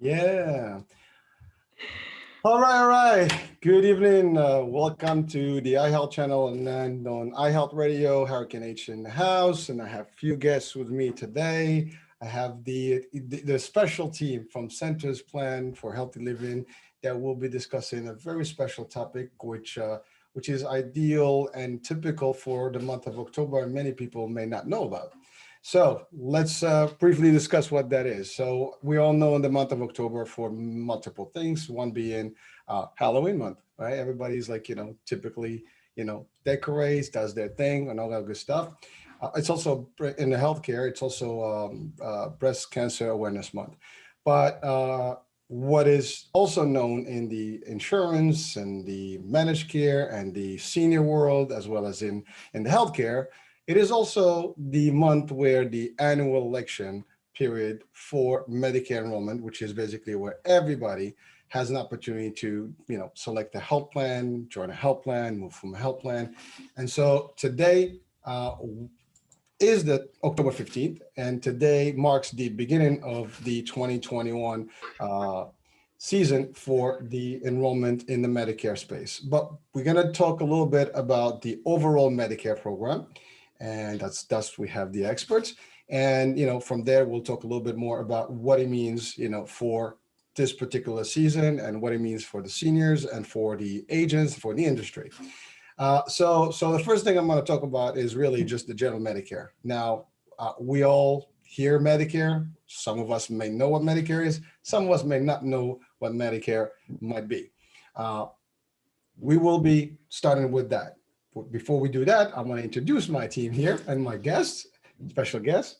Yeah. All right. Good evening. Welcome to the iHealth channel and on iHealth Radio, Hurricane H in the house. And I have a few guests with me today. I have the special team from Centers Plan for Healthy Living that will be discussing a very special topic, which is ideal and typical for the month of October, and many people may not know about. So let's briefly discuss what that is. So we all know in the month of October for multiple things, one being Halloween month, right? Everybody's like, typically, decorates, does their thing and all that good stuff. It's also in the healthcare, it's also breast cancer awareness month. But what is also known in the insurance and the managed care and the senior world, as well as in the healthcare, it is also the month where the annual election period for Medicare enrollment, which is basically where everybody has an opportunity to, select a health plan, join a health plan, move from a health plan. And so today is the October 15th, and today marks the beginning of the 2021 season for the enrollment in the Medicare space. But we're going to talk a little bit about the overall Medicare program, and that's we have the experts, and from there we'll talk a little bit more about what it means for this particular season and what it means for the seniors and for the agents, for the industry. So the first thing I'm going to talk about is really just the general Medicare. Now, we all hear Medicare. Some of us may know what Medicare is. Some of us may not know what Medicare might be. We will be starting with that. But before we do that, I want to introduce my team here and my guests, special guests.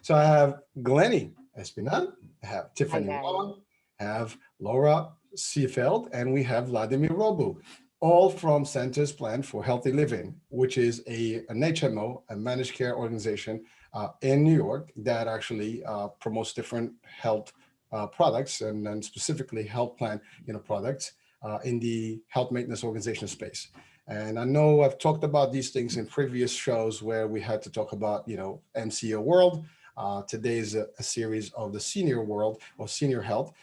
So I have Glennie Espinal, I have Tiffany Wong, I have Laura Seefeld, and we have Vladimir Robu, all from Centers Plan for Healthy Living, which is an HMO, a managed care organization in New York that actually promotes different health products and specifically health plan products in the health maintenance organization space. And I know I've talked about these things in previous shows where we had to talk about, MCO world. Today is a series of the senior world or senior health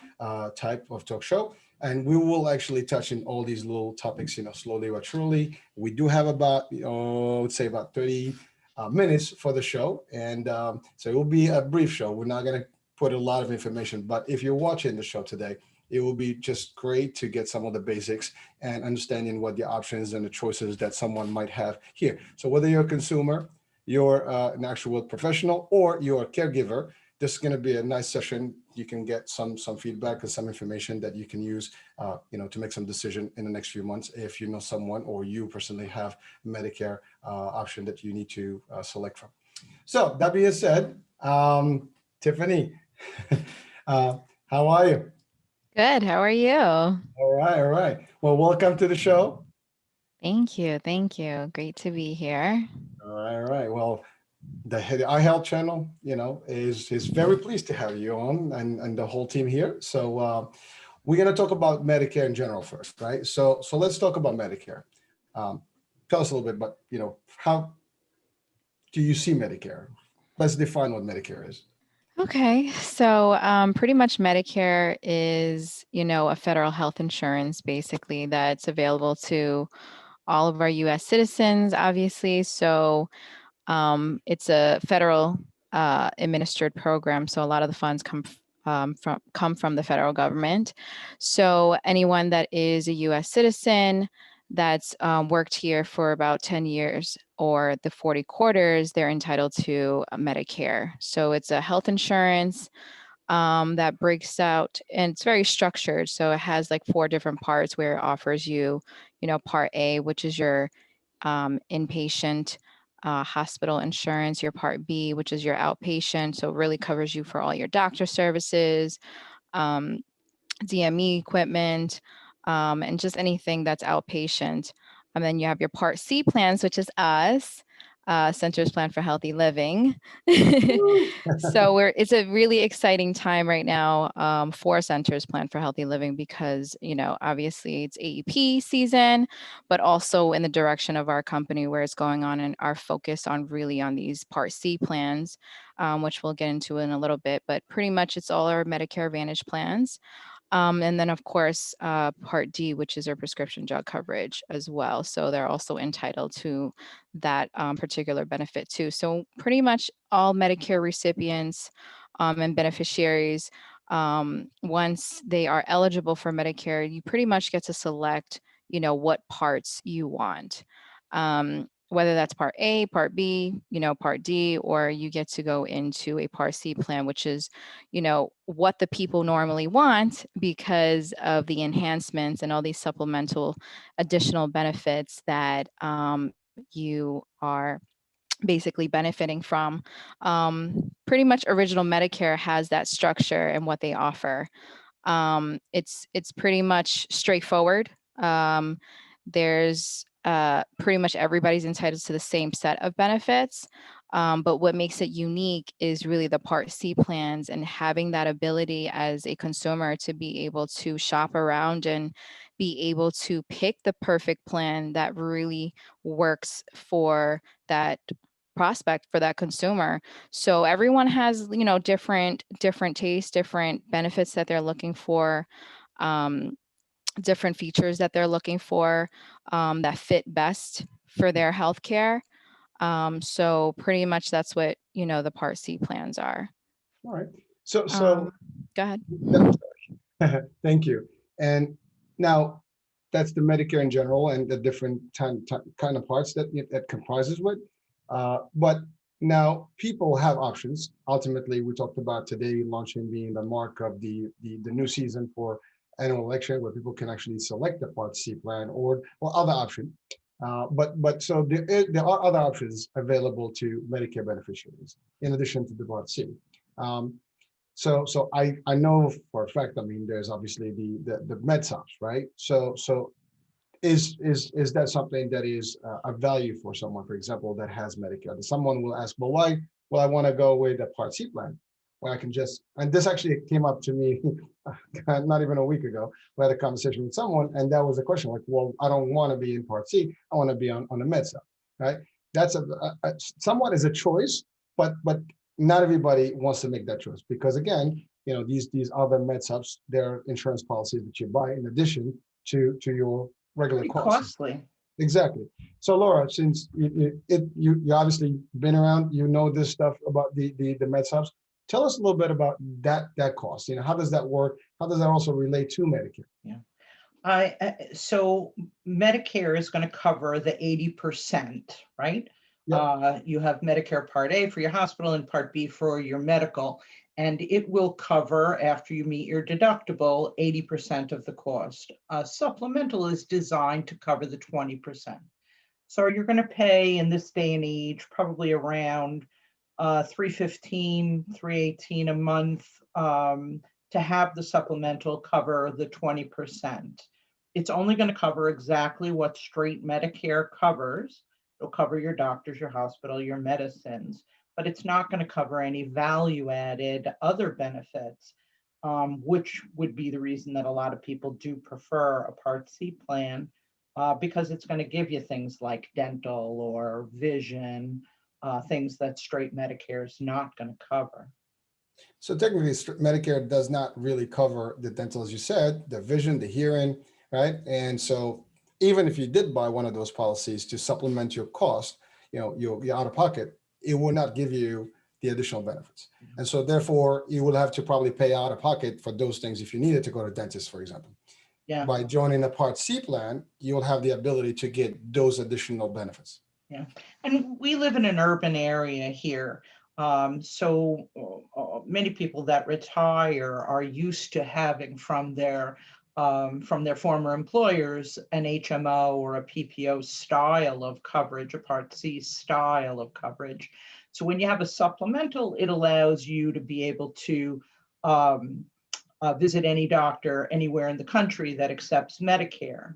type of talk show. And we will actually touch in all these little topics, slowly but surely. We do have about, let's say about 30 minutes for the show. And so it will be a brief show. We're not going to put a lot of information, but if you're watching the show today, it will be just great to get some of the basics and understanding what the options and the choices that someone might have here. So whether you're a consumer, you're an actual professional, or you're a caregiver, this is going to be a nice session. You can get some feedback and some information that you can use, to make some decision in the next few months if you know someone or you personally have Medicare option that you need to select from. So that being said, Tiffany, how are you? Good. How are you? All right. Well, welcome to the show. Thank you. Thank you. Great to be here. All right. Well, the iHealth channel, is very pleased to have you on and the whole team here. So we're going to talk about Medicare in general first, right? So let's talk about Medicare. Tell us a little bit, but how do you see Medicare? Let's define what Medicare is. Okay. So pretty much Medicare is, a federal health insurance basically that's available to all of our US citizens, obviously. So it's a federal administered program. So a lot of the funds come from the federal government. So anyone that is a US citizen that's worked here for about 10 years or the 40 quarters, they're entitled to Medicare. So it's a health insurance that breaks out, and it's very structured. So it has like 4 different parts where it offers you, part A, which is your inpatient hospital insurance, your part B, which is your outpatient. So it really covers you for all your doctor services, um, DME equipment, and just anything that's outpatient. And then you have your part C plans, which is us. Centers Plan for Healthy Living. Woo. So it's a really exciting time right now for Centers Plan for Healthy Living because, obviously it's AEP season, but also in the direction of our company where it's going on and our focus on really on these Part C plans, which we'll get into in a little bit, but pretty much it's all our Medicare Advantage plans. And then, of course, Part D, which is our prescription drug coverage as well. So they're also entitled to that particular benefit too. So pretty much all Medicare recipients and beneficiaries, once they are eligible for Medicare, you pretty much get to select, what parts you want. Whether that's Part A, Part B, Part D, or you get to go into a Part C plan, which is, what the people normally want because of the enhancements and all these supplemental additional benefits that you are basically benefiting from. Pretty much original Medicare has that structure and what they offer. It's pretty much straightforward. There's pretty much everybody's entitled to the same set of benefits. But what makes it unique is really the Part C plans and having that ability as a consumer to be able to shop around and be able to pick the perfect plan that really works for that prospect, for that consumer. So everyone has, different tastes, different benefits that they're looking for, different features that they're looking for, that fit best for their healthcare. So pretty much that's what, the Part C plans are. All right. So Go ahead. thank you. And now that's the Medicare in general and the different kind of parts that comprises with. But now people have options. Ultimately, we talked about today launching being the mark of the new season for annual election, where people can actually select the Part C plan or other option. But so there are other options available to Medicare beneficiaries in addition to the Part C. So I know for a fact. I mean, there's obviously the MedSops, right? So is that something that is a value for someone, for example, that has Medicare? Someone will ask, well, why will I want to go with a Part C plan? Well, I can just, and this actually came up to me not even a week ago. We had a conversation with someone, and that was a question like, well, I don't want to be in Part C. I want to be on the MedSup, right? That's somewhat is a choice, but not everybody wants to make that choice because again, these other MedSups, they're insurance policies that you buy in addition to your regular Pretty costs. costly. Exactly. So Laura, since you obviously been around, this stuff about the MedSups. Tell us a little bit about that cost. How does that work? How does that also relate to Medicare? Yeah. So Medicare is going to cover the 80%, right? Yep. You have Medicare Part A for your hospital and Part B for your medical, and it will cover, after you meet your deductible, 80% of the cost. Supplemental is designed to cover the 20%. So you're going to pay in this day and age probably around $315, $318 a month to have the supplemental cover the 20%. It's only going to cover exactly what straight Medicare covers. It'll cover your doctors, your hospital, your medicines, but it's not going to cover any value-added other benefits, which would be the reason that a lot of people do prefer a Part C plan, because it's going to give you things like dental or vision, things that straight Medicare is not going to cover. So technically, Medicare does not really cover the dental, as you said, the vision, the hearing, right? And so even if you did buy one of those policies to supplement your cost, your out of pocket, it will not give you the additional benefits. And so therefore, you will have to probably pay out of pocket for those things if you needed to go to dentist, for example. Yeah. By joining a Part C plan, you'll have the ability to get those additional benefits. Yeah, and we live in an urban area here. So many people that retire are used to having from their former employers an HMO or a PPO style of coverage, a Part C style of coverage. So when you have a supplemental, it allows you to be able to visit any doctor anywhere in the country that accepts Medicare.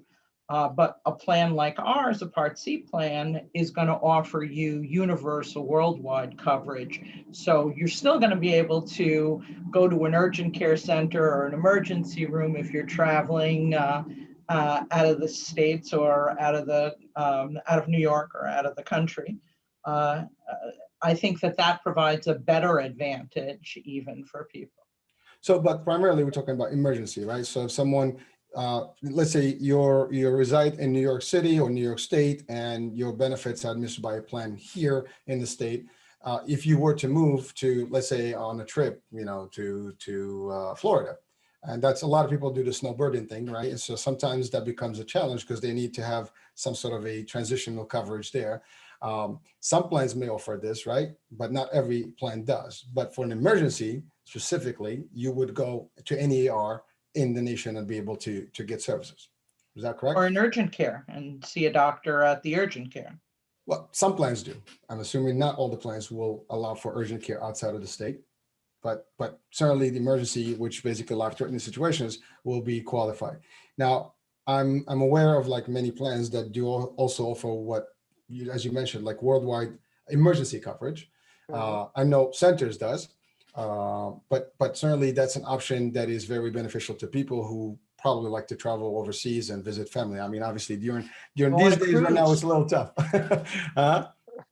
But a plan like ours, a Part C plan, is going to offer you universal worldwide coverage. So you're still going to be able to go to an urgent care center or an emergency room if you're traveling out of the States or out of New York or out of the country. I think that provides a better advantage even for people. So, but primarily we're talking about emergency, right? So if someone, let's say you reside in New York City or New York State and your benefits are administered by a plan here in the state, if you were to move to, let's say on a trip, to Florida, and that's a lot of people do the snowbirding thing, right? And so sometimes that becomes a challenge because they need to have some sort of a transitional coverage there. Some plans may offer this, right? But not every plan does. But for an emergency, specifically, you would go to any ER in the nation and be able to get services. Is that correct? Or in urgent care and see a doctor at the urgent care. Well, some plans do. I'm assuming not all the plans will allow for urgent care outside of the state, but certainly the emergency, which basically life-threatening situations, will be qualified. Now, I'm aware of like many plans that do also offer what, as you mentioned, like worldwide emergency coverage. I know Centers does, but certainly that's an option that is very beneficial to people who probably like to travel overseas and visit family. I mean, obviously during these days right now, it's a little tough.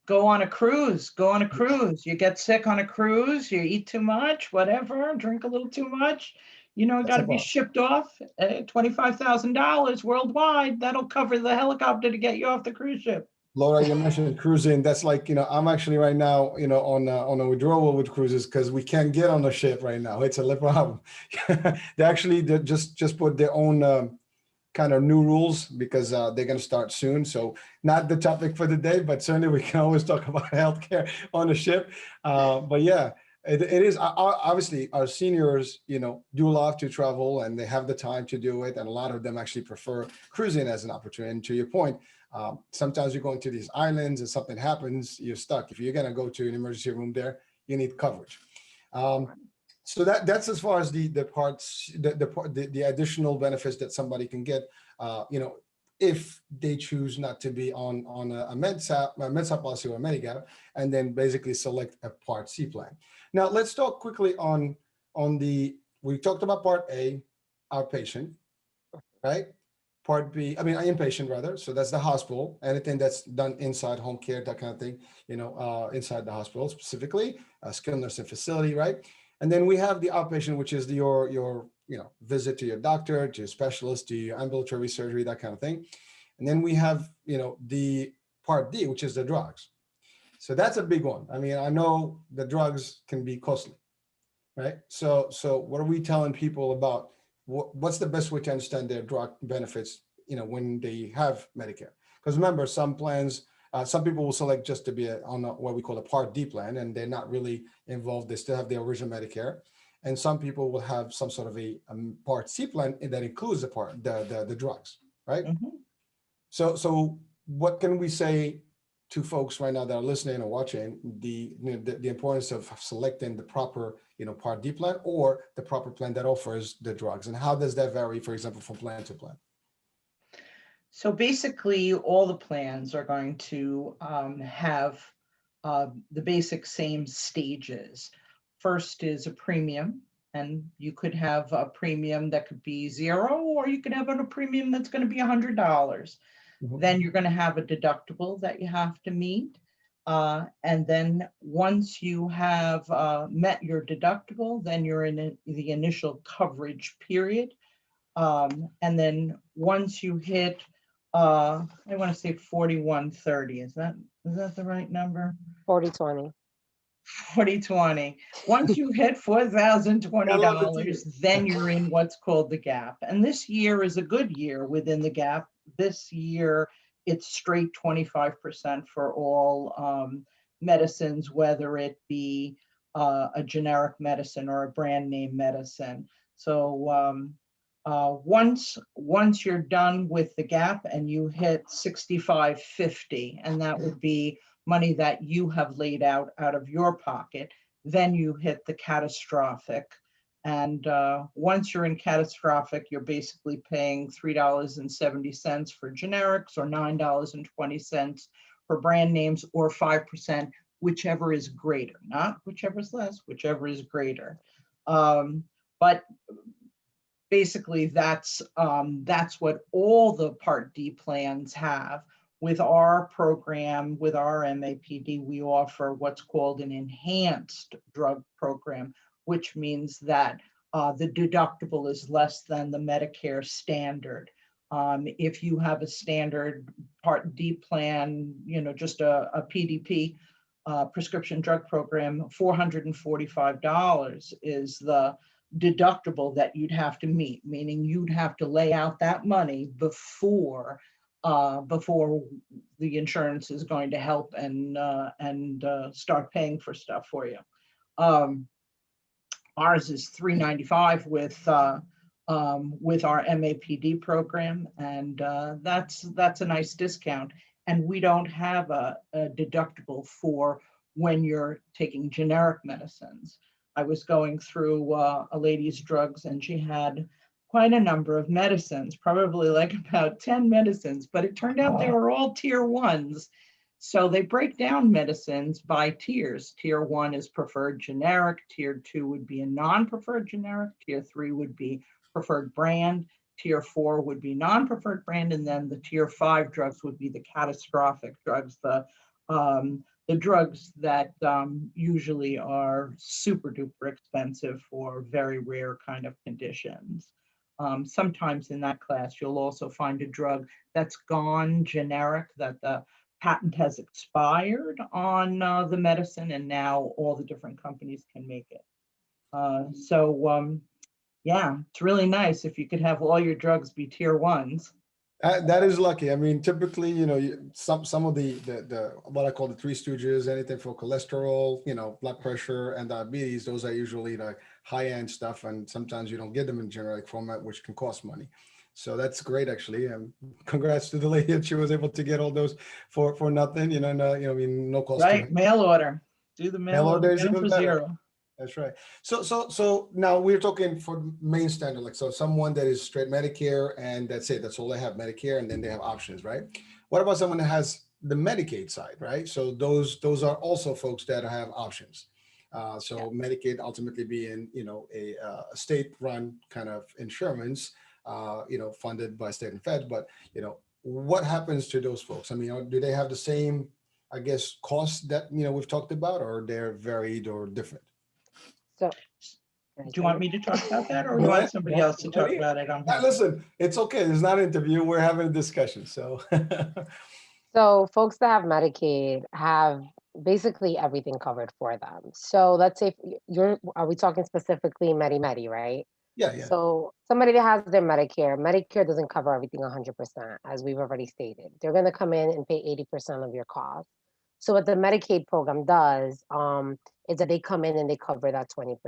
Go on a cruise, You get sick on a cruise, you eat too much, whatever, drink a little too much, got to be shipped off $25,000 worldwide. That'll cover the helicopter to get you off the cruise ship. Laura, you mentioned cruising. That's like, I'm actually right now, on a withdrawal with cruises because we can't get on the ship right now. It's a little problem. They actually just put their own kind of new rules because they're going to start soon. So not the topic for the day, but certainly we can always talk about healthcare on the ship. But yeah, it is obviously our seniors, do love to travel and they have the time to do it. And a lot of them actually prefer cruising as an opportunity. And to your point, sometimes you're going to these islands and something happens, you're stuck. If you're going to go to an emergency room there, you need coverage. So that's as far as the parts, the additional benefits that somebody can get, if they choose not to be on a MedSup policy or a Medicare, and then basically select a Part C plan. Now let's talk quickly on we talked about Part A, outpatient, right? Part B, inpatient rather. So that's the hospital, anything that's done inside home care, that kind of thing, inside the hospital specifically, a skilled nursing facility, right? And then we have the outpatient, which is your visit to your doctor, to your specialist, to your ambulatory surgery, that kind of thing. And then we have, the Part D, which is the drugs. So that's a big one. I mean, I know the drugs can be costly, right? So what are we telling people about what's the best way to understand their drug benefits, when they have Medicare? Because remember, some plans, some people will select just to be on what we call a Part D plan, and they're not really involved. They still have their original Medicare. And some people will have some sort of a Part C plan that includes the drugs, right? Mm-hmm. So what can we say to folks right now that are listening or watching the importance of selecting the proper, Part D plan or the proper plan that offers the drugs, and how does that vary, for example, from plan to plan? So basically, all the plans are going to have the basic same stages. First is a premium, and you could have a premium that could be $0, or you could have a premium that's going to be $100. Mm-hmm. Then you're going to have a deductible that you have to meet. And then once you have met your deductible, then you're in the initial coverage period. And then once you hit, I want to say 4130, is that the right number? 4020. 4020. Once you hit $4,020, then you're in what's called the gap. And this year is a good year within the gap. This year, it's straight 25% for all medicines, whether it be a generic medicine or a brand name medicine. So once you're done with the gap and you hit 6550, and that would be money that you have laid out of your pocket, then you hit the catastrophic And once you're in catastrophic, you're basically paying $3.70 for generics, or $9.20 for brand names, or 5%, whichever is greater, not whichever is less, whichever is greater. But basically, that's what all the Part D plans have. With our program, with our MAPD, we offer what's called an enhanced drug program, which means that the deductible is less than the Medicare standard. If you have a standard Part D plan, just a PDP, prescription drug program, $445 is the deductible that you'd have to meet, meaning you'd have to lay out that money before the insurance is going to help and start paying for stuff for you. Ours is $395 with our MAPD program, and that's a nice discount. And we don't have a deductible for when you're taking generic medicines. I was going through a lady's drugs, and she had quite a number of medicines, probably like about 10 medicines, but it turned out they were all tier 1s. So they break down medicines by tiers. Tier 1 is preferred generic, tier 2 would be a non-preferred generic, tier 3 would be preferred brand, tier 4 would be non-preferred brand, and then the tier 5 drugs would be the catastrophic drugs, the drugs that usually are super duper expensive for very rare kind of conditions. Sometimes in that class, you'll also find a drug that's gone generic, that the patent has expired on the medicine, and now all the different companies can make it. Yeah, it's really nice if you could have all your drugs be tier 1s. That is lucky. I mean, typically, some of the what I call the three stooges, anything for cholesterol, blood pressure and diabetes, those are usually the high-end stuff, and sometimes you don't get them in generic format, which can cost money. So that's great, actually. And congrats to the lady that she was able to get all those for nothing, no cost. Right, mail order. Do the mail order, get them for zero. That's right. So now we're talking for main standard, like, so someone that is straight Medicare and that's it, that's all they have, Medicare, and then they have options, right? What about someone that has the Medicaid side, right? So those are also folks that have options. Medicaid ultimately being, a state-run kind of insurance, funded by state and feds, but, what happens to those folks? I mean, do they have the same, I guess, costs that, we've talked about, or they're varied or different? So, do you want me to talk about that, or do you want somebody else to talk about it? Listen, it's okay. It's not an interview. We're having a discussion. So, so folks that have Medicaid have basically everything covered for them. So let's say are we talking specifically Medi, right? Yeah. So somebody that has their Medicare doesn't cover everything 100%, as we've already stated. They're going to come in and pay 80% of your cost. So what the Medicaid program does is that they come in and they cover that 20%,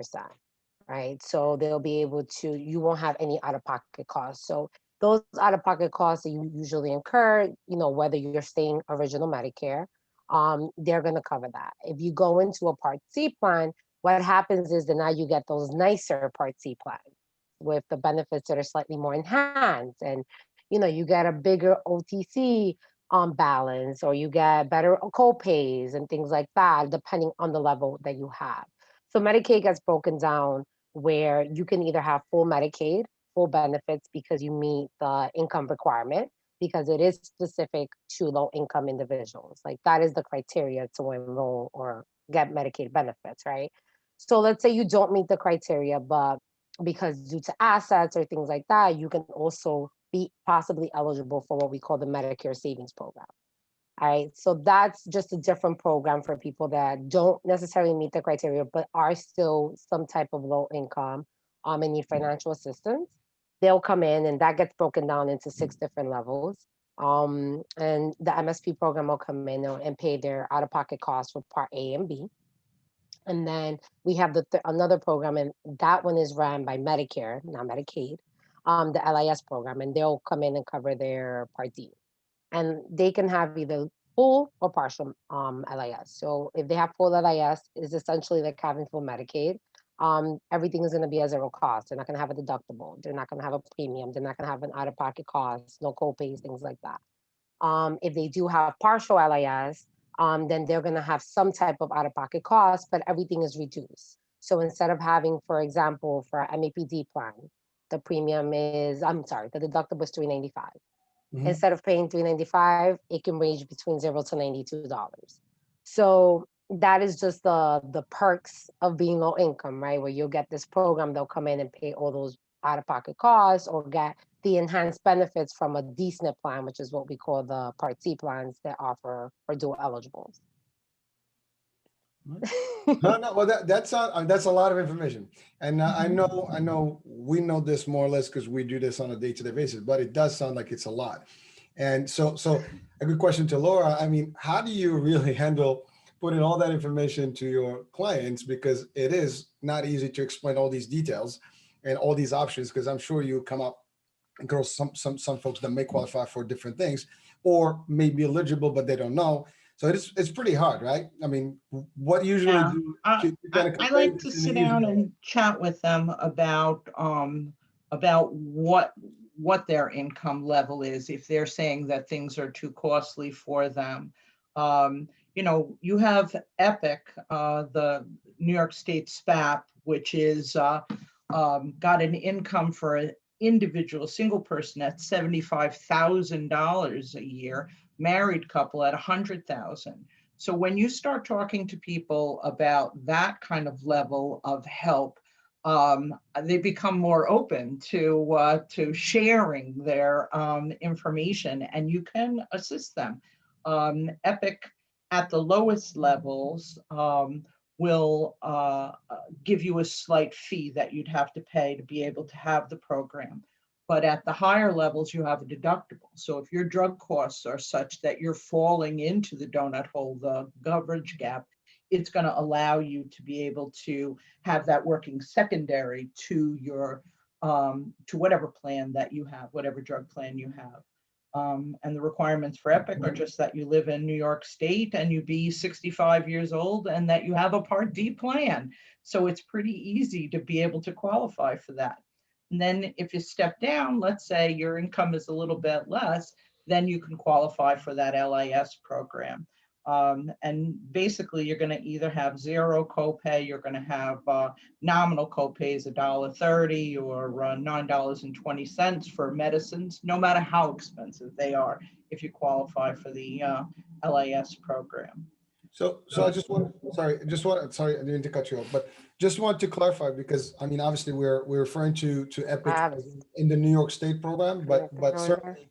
right? So they'll be able to, you won't have any out-of-pocket costs. So those out-of-pocket costs that you usually incur, whether you're staying original Medicare, they're going to cover that. If you go into a Part C plan, what happens is that now you get those nicer Part C plans with the benefits that are slightly more enhanced, and you get a bigger OTC balance, or you get better co-pays and things like that, depending on the level that you have. So Medicaid gets broken down where you can either have full Medicaid, full benefits because you meet the income requirement, because it is specific to low income individuals. Like that is the criteria to enroll or get Medicaid benefits, right? So let's say you don't meet the criteria, but because due to assets or things like that, you can also be possibly eligible for what we call the Medicare Savings Program. All right, so that's just a different program for people that don't necessarily meet the criteria, but are still some type of low income and need financial assistance. They'll come in, and that gets broken down into 6 different levels. And the MSP program will come in and pay their out-of-pocket costs for Part A and B. And then we have another program, and that one is run by Medicare, not Medicaid, the LIS program, and they'll come in and cover their Part D. And they can have either full or partial LIS. So if they have full LIS, it's essentially like having full Medicaid. everything is going to be at zero cost. They're not going to have a deductible. They're not going to have a premium. They're not going to have an out-of-pocket cost, no co-pays, things like that. If they do have partial LIS, then they're going to have some type of out-of-pocket cost, but everything is reduced. So instead of having, for example, for an MAPD plan, the premium is, I'm sorry, the deductible is $395. Mhm. Instead of paying $395, it can range between $0 to $92. So that is just the perks of being low income, right? Where you'll get this program, they'll come in and pay all those out-of-pocket costs or get the enhanced benefits from a D-SNP plan, which is what we call the Part C plans that offer for dual eligibles. No, well, that's a lot of information, and I know we know this more or less because we do this on a day-to-day basis, but it does sound like it's a lot. And so a good question to Laura. I mean, how do you really handle putting all that information to your clients? Because it is not easy to explain all these details and all these options, because I'm sure you come up across some folks that may qualify for different things or may be eligible, but they don't know. So it's pretty hard, right? I mean, what usually Yeah. do I to kind of I convey like to this in an sit easy down way? and chat with them about what their income level is, if they're saying that things are too costly for them. You have Epic, the New York State SPAP, which is got an income for an individual single person at $75,000 a year, married couple at $100,000. So when you start talking to people about that kind of level of help, they become more open to sharing their information, and you can assist them. Epic at the lowest levels will give you a slight fee that you'd have to pay to be able to have the program. But at the higher levels, you have a deductible. So if your drug costs are such that you're falling into the donut hole, the coverage gap, it's going to allow you to be able to have that working secondary to your to whatever plan that you have, whatever drug plan you have. And the requirements for Epic are just that you live in New York State and you be 65 years old and that you have a Part D plan. So it's pretty easy to be able to qualify for that. And then if you step down, let's say your income is a little bit less, then you can qualify for that LIS program. And basically, you're going to either have zero copay, you're going to have nominal copays $1.30 or $9.20 for medicines, no matter how expensive they are, if you qualify for the LIS program. So I just want, sorry, I didn't mean to cut you off, but just want to clarify, because I mean, obviously we're referring to Epic in the New York State program, but certainly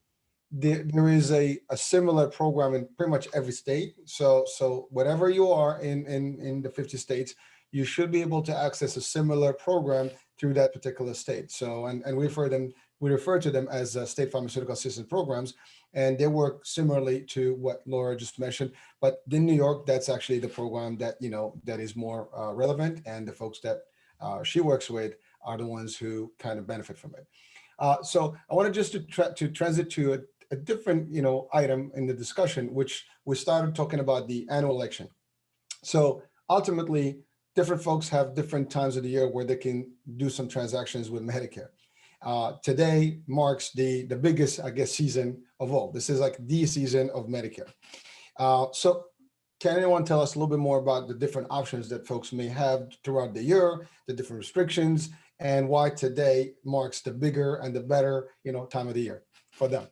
there is a similar program in pretty much every state. So whatever you are in the 50 states, you should be able to access a similar program through that particular state. So and we refer to them as state pharmaceutical assistance programs, and they work similarly to what Laura just mentioned. But in New York, that's actually the program that that is more relevant, and the folks that she works with are the ones who kind of benefit from it. So I wanted just to transit to a different item in the discussion, which we started talking about the annual election. So ultimately, different folks have different times of the year where they can do some transactions with Medicare. Today marks the biggest, I guess, season of all. This is like the season of Medicare. So can anyone tell us a little bit more about the different options that folks may have throughout the year, the different restrictions, and why today marks the bigger and the better, time of the year for them?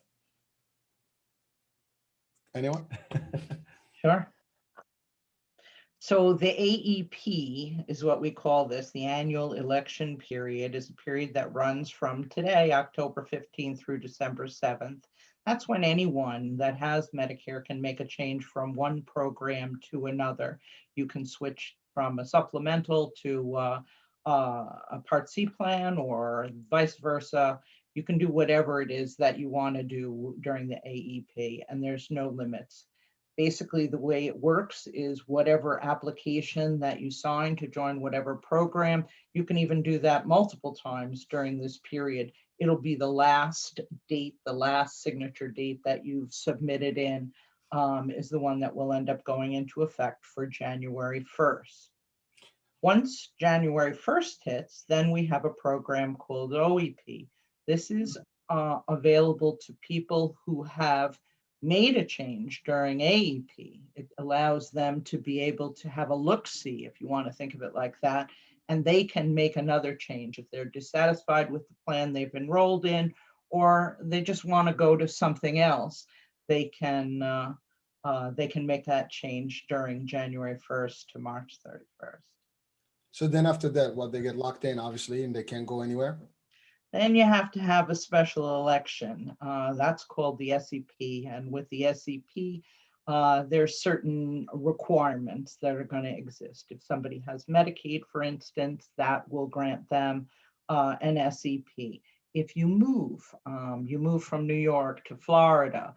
Anyone? Sure. So the AEP is what we call this. The annual election period is a period that runs from today, October 15th through December 7th. That's when anyone that has Medicare can make a change from one program to another. You can switch from a supplemental to a Part C plan or vice versa. You can do whatever it is that you want to do during the AEP, and there's no limits. Basically, the way it works is whatever application that you sign to join whatever program, you can even do that multiple times during this period. It'll be the last date, the last signature date that you've submitted in is the one that will end up going into effect for January 1st. Once January 1st hits, then we have a program called OEP. This is available to people who have made a change during AEP. It allows them to be able to have a look-see, if you want to think of it like that, and they can make another change if they're dissatisfied with the plan they've enrolled in, or they just want to go to something else. They can make that change during January 1st to March 31st. So then after that, what, they get locked in, obviously, and they can't go anywhere? Then you have to have a special election. That's called the SEP. And with the SEP, there's certain requirements that are going to exist. If somebody has Medicaid, for instance, that will grant them an SEP. If you move from New York to Florida,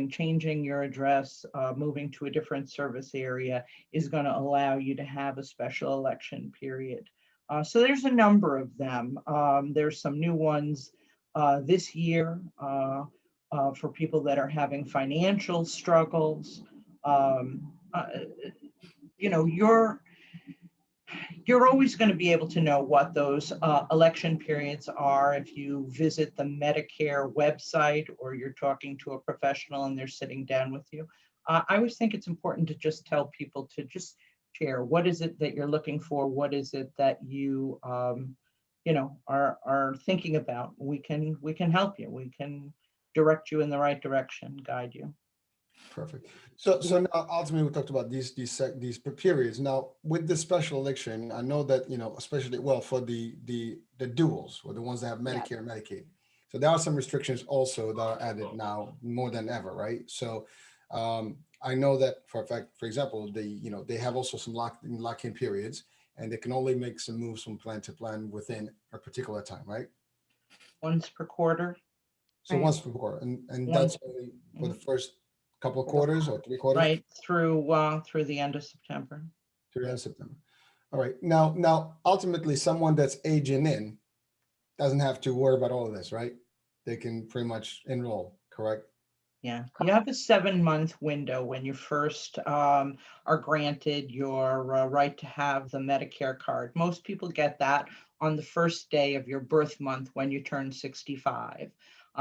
changing your address, moving to a different service area is going to allow you to have a special election period. So there's a number of them. There's some new ones this year for people that are having financial struggles. You know, you're always going to be able to know what those election periods are if you visit the Medicare website or you're talking to a professional and they're sitting down with you. I always think it's important to just tell people to just share what is it that you're looking for, what is it that you are thinking about. We can help you. We can direct you in the right direction, guide you. Perfect. So now ultimately we talked about these periods. Now with the special election, I know that, you know, especially for the duals, or the ones that have Medicare and Medicaid. So there are some restrictions also that are added now more than ever, right? So I know that for a fact, for example, they have also some lock-in periods, and they can only make some moves from plan to plan within a particular time, right? Once per quarter. So Right. once per quarter, and Once- that's only for the first couple of quarters or 3 quarters? Right through the end of September. Through the end of September. All right. Now, ultimately, someone that's aging in doesn't have to worry about all of this, right? They can pretty much enroll, correct? Yeah, you have a 7-month window when you first are granted your right to have the Medicare card. Most people get that on the first day of your birth month when you turn 65.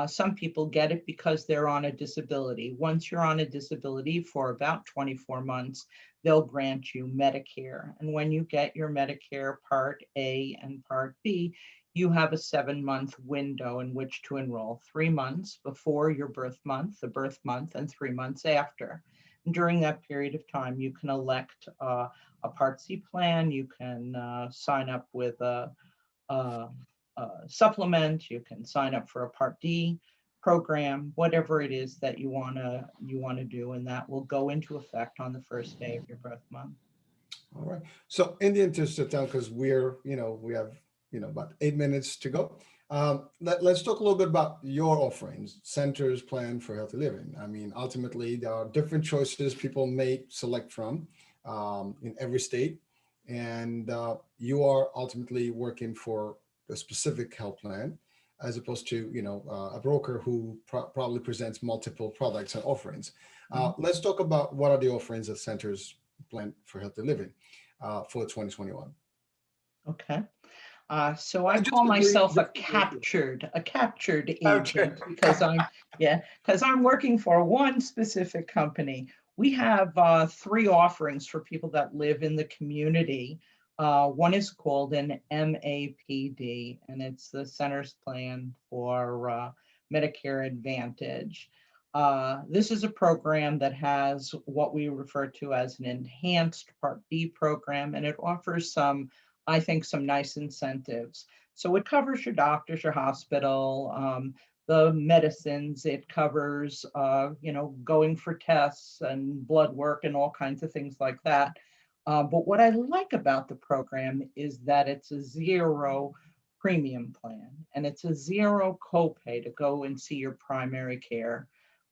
Some people get it because they're on a disability. Once you're on a disability for about 24 months, they'll grant you Medicare. And when you get your Medicare Part A and Part B, you have a 7-month window in which to enroll, 3 months before your birth month, the birth month, and 3 months after. And during that period of time, you can elect a Part C plan, you can sign up with a supplement, you can sign up for a Part D program, whatever it is that you want to do, and that will go into effect on the first day of your birth month. All right. So in the interest of time, because we have about 8 minutes to go. Let's talk a little bit about your offerings, Centers Plan for Healthy Living. I mean, ultimately, there are different choices people may select from in every state. And you are ultimately working for a specific health plan, as opposed to, a broker who probably presents multiple products and offerings. Let's talk about what are the offerings of Centers Plan for Healthy Living for 2021. Okay. So I call myself a captured agent because I'm working for one specific company. We have 3 offerings for people that live in the community. One is called an MAPD, and it's the Centers Plan for Medicare Advantage. This is a program that has what we refer to as an enhanced Part B program, and it offers some nice incentives. So it covers your doctors, your hospital, the medicines. It covers, going for tests and blood work and all kinds of things like that. But what I like about the program is that it's a 0 premium plan, and it's a 0 copay to go and see your primary care.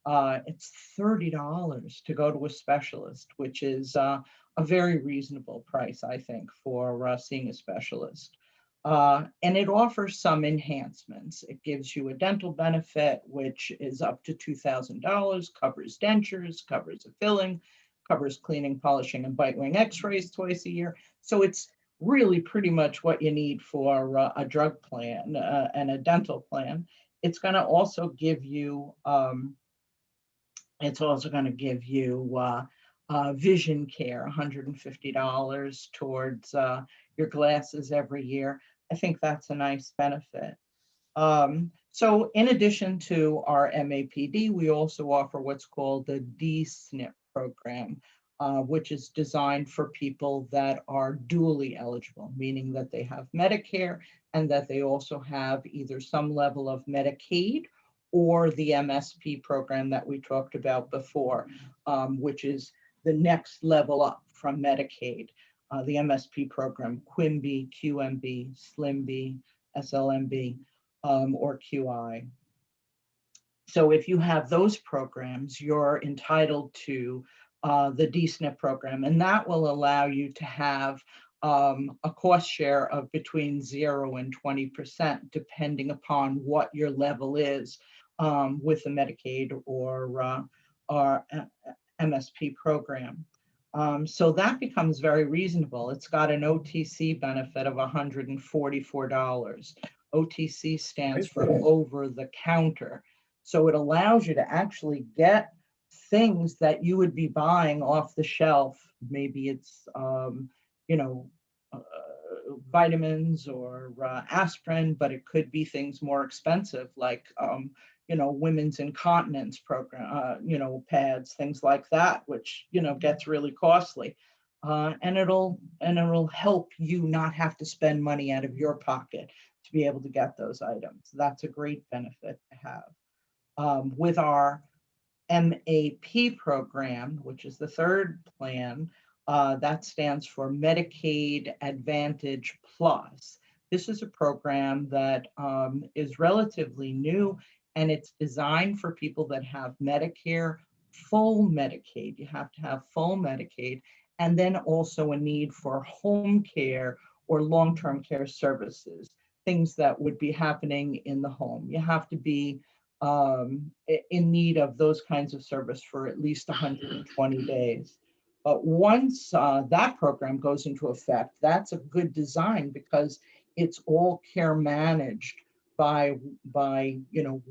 It's $30 to go to a specialist, which is a very reasonable price, I think, for seeing a specialist. And it offers some enhancements. It gives you a dental benefit, which is up to $2,000, covers dentures, covers a filling, covers cleaning, polishing, and bite wing x-rays twice a year. So it's really pretty much what you need for a drug plan and a dental plan. It's going to also give you vision care, $150 towards your glasses every year. I think that's a nice benefit. So in addition to our MAPD, we also offer what's called the D-SNP program, which is designed for people that are dually eligible, meaning that they have Medicare and that they also have either some level of Medicaid or the MSP program that we talked about before, which is the next level up from Medicaid. The MSP program, QIMB, QMB, SLIMB, SLMB, or QI. So if you have those programs, you're entitled to the D-SNP program, and that will allow you to have a cost share of between 0 and 20%, depending upon what your level is with the Medicaid or MSP program. So that becomes very reasonable. It's got an OTC benefit of $144. OTC stands for over the counter. So it allows you to actually get things that you would be buying off the shelf. Maybe it's, vitamins or aspirin, but it could be things more expensive like, women's incontinence program, pads, things like that, which, gets really costly. And it'll help you not have to spend money out of your pocket to be able to get those items. That's a great benefit to have. With our MAP program, which is the third plan, that stands for Medicaid Advantage Plus. This is a program that is relatively new, and it's designed for people that have Medicare, full Medicaid. You have to have full Medicaid, and then also a need for home care or long-term care services, things that would be happening in the home. You have to be in need of those kinds of service for at least 120 days. But once that program goes into effect, that's a good design because it's all care managed by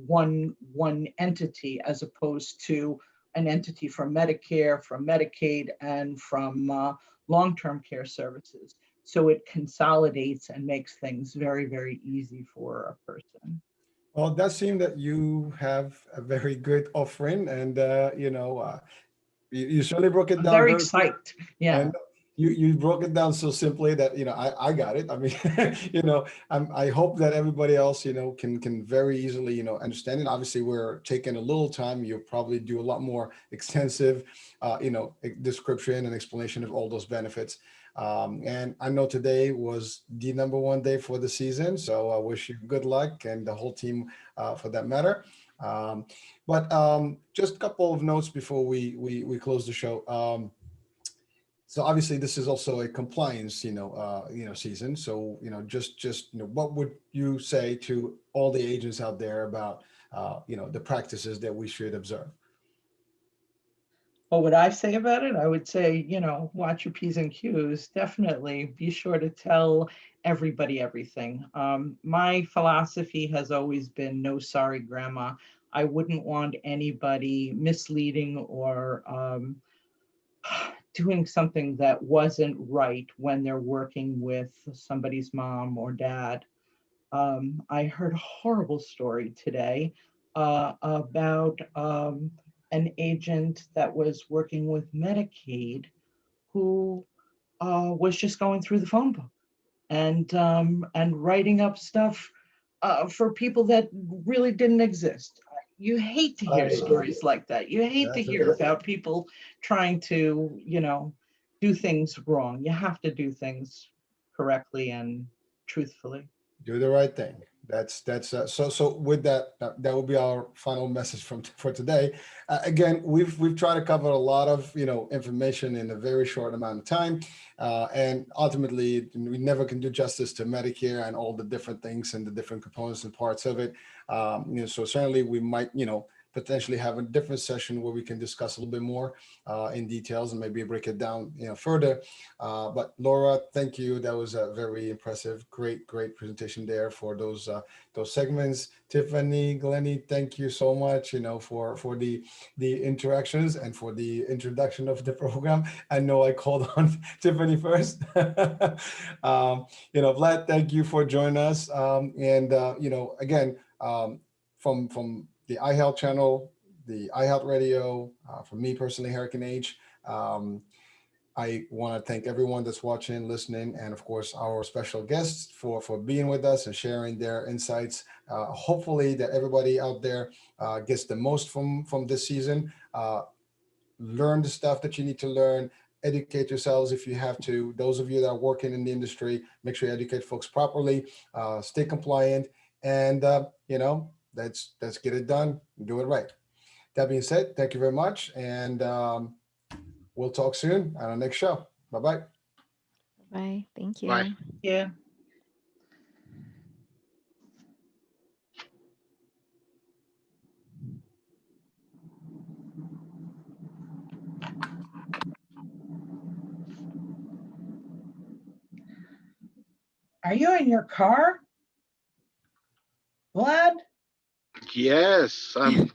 one entity, as opposed to an entity from Medicare, from Medicaid, and from long-term care services. So it consolidates and makes things very, very easy for a person. Well, it does seem that you have a very good offering, and you certainly broke it I'm down very very psyched. Yeah. And you broke it down so simply that I got it. I mean, I hope that everybody else can very easily understand it. Obviously, we're taking a little time. You'll probably do a lot more extensive description and explanation of all those benefits. And I know today was the #1 day for the season, so I wish you good luck and the whole team for that matter. But just a couple of notes before we close the show. So obviously this is also a compliance, season. So, just what would you say to all the agents out there about, the practices that we should observe? What would I say about it? I would say, watch your P's and Q's. Definitely be sure to tell everybody everything. My philosophy has always been no sorry, grandma. I wouldn't want anybody misleading or doing something that wasn't right when they're working with somebody's mom or dad. I heard a horrible story today about an agent that was working with Medicaid who was just going through the phone book and writing up stuff for people that really didn't exist. You hate to hear stories like that. You hate to hear about people trying to, do things wrong. You have to do things correctly and truthfully. Do the right thing. That's so with that will be our final message for today. Again, we've tried to cover a lot of information in a very short amount of time, and ultimately we never can do justice to Medicare and all the different things and the different components and parts of it. So certainly we might potentially have a different session where we can discuss a little bit more in details and maybe break it down, further. But Laura, thank you. That was a very impressive, great presentation there for those segments. Tiffany, Glennie, thank you so much, for the interactions and for the introduction of the program. I know I called on Tiffany first. Vlad, thank you for joining us. Again, from the iHealth channel, the iHealth radio, for me personally, Hurricane H, I want to thank everyone that's watching, listening, and of course our special guests for being with us and sharing their insights. Hopefully that everybody out there gets the most from this season. Learn the stuff that you need to learn. Educate yourselves if you have to. Those of you that are working in the industry, make sure you educate folks properly. Stay compliant, and let's get it done. Do it right. That being said, thank you very much, and we'll talk soon on our next show. Bye-bye. Bye. Thank you. Bye. Yeah. Are you in your car, Vlad? Yes, I'm